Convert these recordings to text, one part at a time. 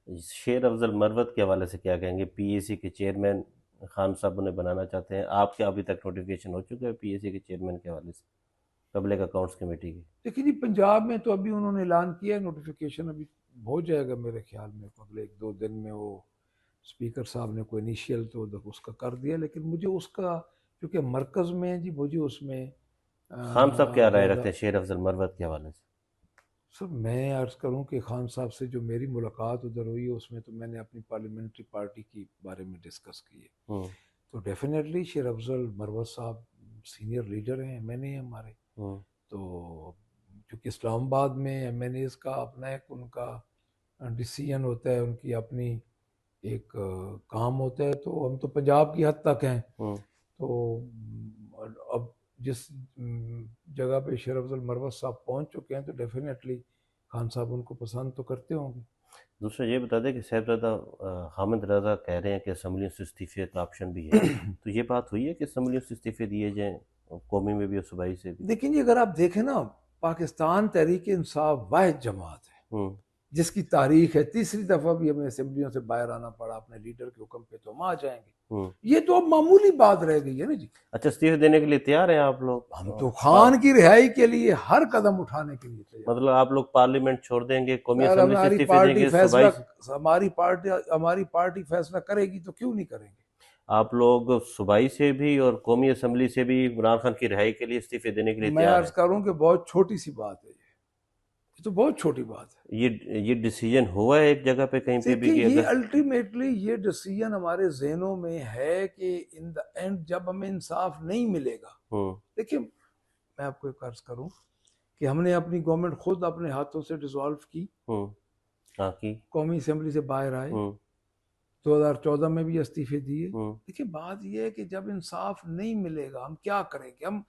शेर अफजल मरवत के हवाले से क्या कहेंगे? पीएसी के चेयरमैन खान साहब उन्हें बनाना चाहते हैं। आपके अभी तक नोटिफिकेशन हो चुका है पीएसी के चेयरमैन के हवाले से, पब्लिक अकाउंट्स कमेटी की? देखिए जी, पंजाब में तो अभी उन्होंने ऐलान किया है, नोटिफिकेशन अभी हो जाएगा मेरे ख्याल में अगले 1-2 दिन में। वो स्पीकर साहब ने कोई इनिशियल तो उसका कर दिया, लेकिन मुझे उसका, क्योंकि मरकज़ में है जी, मुझे उसमें खान साहब क्या राय ज़्यादा। रखते हैं शेर अफजल मरवत के हवाले से? सर मैं अर्ज़ करूं कि खान साहब से जो मेरी मुलाकात उधर हुई है, उसमें तो मैंने अपनी पार्लियामेंट्री पार्टी के बारे में डिस्कस की है। हम्म। तो डेफिनेटली शेर अफजल मरवत साहब सीनियर लीडर हैं, एमएनए हैं हमारे। हम्म। तो क्योंकि इस्लामाबाद में एमएनएज का अपना एक उनका डिसीजन होता है, उनकी अपनी एक काम होता है, तो हम तो पंजाब की हद तक हैं। हम्म। तो अब जिस जगह पे शेर अफजल मरवत साहब पहुंच चुके हैं, तो डेफिनेटली खान साहब उनको पसंद तो करते होंगे। दूसरा ये बता दें कि साहबजादा हामिद रजा कह रहे हैं कि असम्बलियों से इस्तीफे का ऑप्शन भी है, तो ये बात हुई है कि असम्बलियों से इस्तीफे दिए जाएं, कौमी में भी और सूबाई से भी? लेकिन ये अगर आप देखें ना, पाकिस्तान तहरीक इंसाफ वाहिद जमात है हम्म। जिसकी तारीख है, तीसरी दफा भी हमें असेंबलियों से बाहर आना पड़ा अपने लीडर के हुक्म पे, तो हम आ जाएंगे। हम्म। ये तो अब मामूली बात रह गई है ना जी। अच्छा, इस्तीफे देने के लिए तैयार हैं आप लोग? हम तो खान की रिहाई के लिए हर कदम उठाने के लिए तैयार। मतलब आप लोग पार्लियामेंट छोड़ देंगे, कौमी सर असम्बली से इस्तीफे देंगे, सूबाई से? हमारी पार्टी फैसला करेगी तो क्यों नहीं करेंगे। आप लोग सूबाई से भी और कौमी असम्बली से भी इमरान खान की रिहाई के लिए इस्तीफे देने के लिए मैं तैयार अर्ज हैं? करूं कि बहुत छोटी सी बात है ये तो बहुत छोटी बात है। ये डिसीजन हुआ है एक जगह पे कहीं पे भी देखिए, कि ये अगर? अल्टीमेटली ये डिसीजन हमारे जहनों में है कि इन द एंड जब हमें इंसाफ नहीं मिलेगा। हम्म। देखिए, मैं आपको एक अर्ज करूं कि हमने अपनी गवर्नमेंट खुद अपने हाथों से डिसॉल्व की, हम्म। हाँ की। कौमी असेंबली से बाहर आए, हम्म। 2014 में भी इस्तीफे दिए। हम्म। देखिए, बात यह है कि जब इंसाफ नहीं मिलेगा हम क्या करेंगे। हम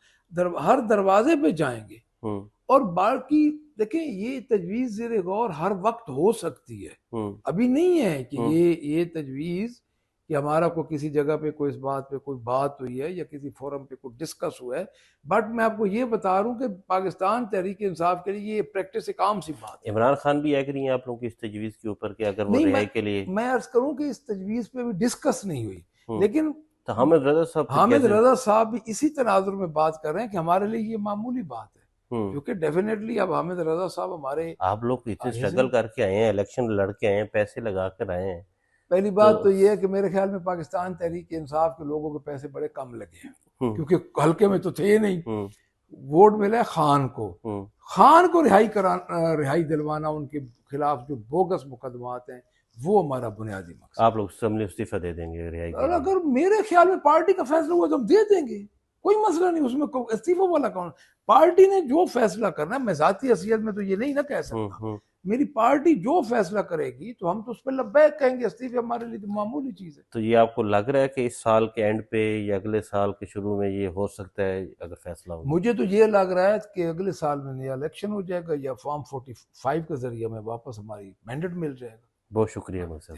हर दरवाजे पे जाएंगे। हम्म। और बाकी देखिए, ये तजवीज़ ज़ेर गौर हर वक्त हो सकती है। हम्म। अभी नहीं है कि हम्म। ये तजवीज़ कि हमारा को किसी जगह पे कोई इस बात पे कोई बात हुई है या किसी फोरम पे कोई डिस्कस हुआ है। बट मैं आपको ये बता रहा हूँ कि पाकिस्तान तहरीक इंसाफ के लिए ये प्रैक्टिस एक आम सी बात है। इमरान खान भी एग्री हैं आप लोगों की इस तजवीज़ के ऊपर कि अगर वो नहीं, रिहाई के लिए? मैं अर्ज करूँ कि इस तजवीज़ पे भी डिस्कस नहीं हुई, हम्म। लेकिन तो हामिद रजा साहब फिर हामिद कैसे? रजा साहब भी इसी तनाजुर में बात कर रहे हैं कि हमारे लिए ये मामूली बात है। हम्म। क्योंकि डेफिनेटली अब हामिद रजा साहब हमारे आप लोग इतने स्ट्रगल हिज़्ब। करके आए हैं, इलेक्शन लड़ के आए हैं, पैसे लगा कर आए हैं, पहली तो बात तो ये है कि मेरे ख्याल में पाकिस्तान तहरीक इंसाफ के लोगों के पैसे बड़े कम लगे हैं, हम्म। क्योंकि हल्के में तो थे नहीं। हम्म। वोट मिला है खान को। हम्म। खान को रिहाई दिलवाना, उनके खिलाफ जो बोगस मुकदमात हैं, वो हमारा बुनियादी मकसद आप लोग असम्बली इस्तीफा दे देंगे रिहाई है। के और लिए? अगर मेरे ख्याल में पार्टी का फैसला हुआ तो हम दे देंगे, कोई मसला नहीं उसमें। इस्तीफा वाला कौन? पार्टी ने जो फैसला करना है, मैं जाती हैसियत में तो ये नहीं ना कह सकता। हम्म। मेरी पार्टी जो फैसला करेगी तो हम तो उस पर लब्बैक कहेंगे। इस्तीफे हमारे लिए तो मामूली चीज है। तो ये आपको लग रहा है कि इस साल के एंड पे या अगले साल के शुरू में ये हो सकता है अगर फैसला हो जाए? मुझे तो ये लग रहा है कि अगले साल में नया इलेक्शन हो जाएगा या फॉर्म 45 के जरिए हमें वापस हमारी मैंडेट मिल जाएगा। बहुत शुक्रिया मकसद।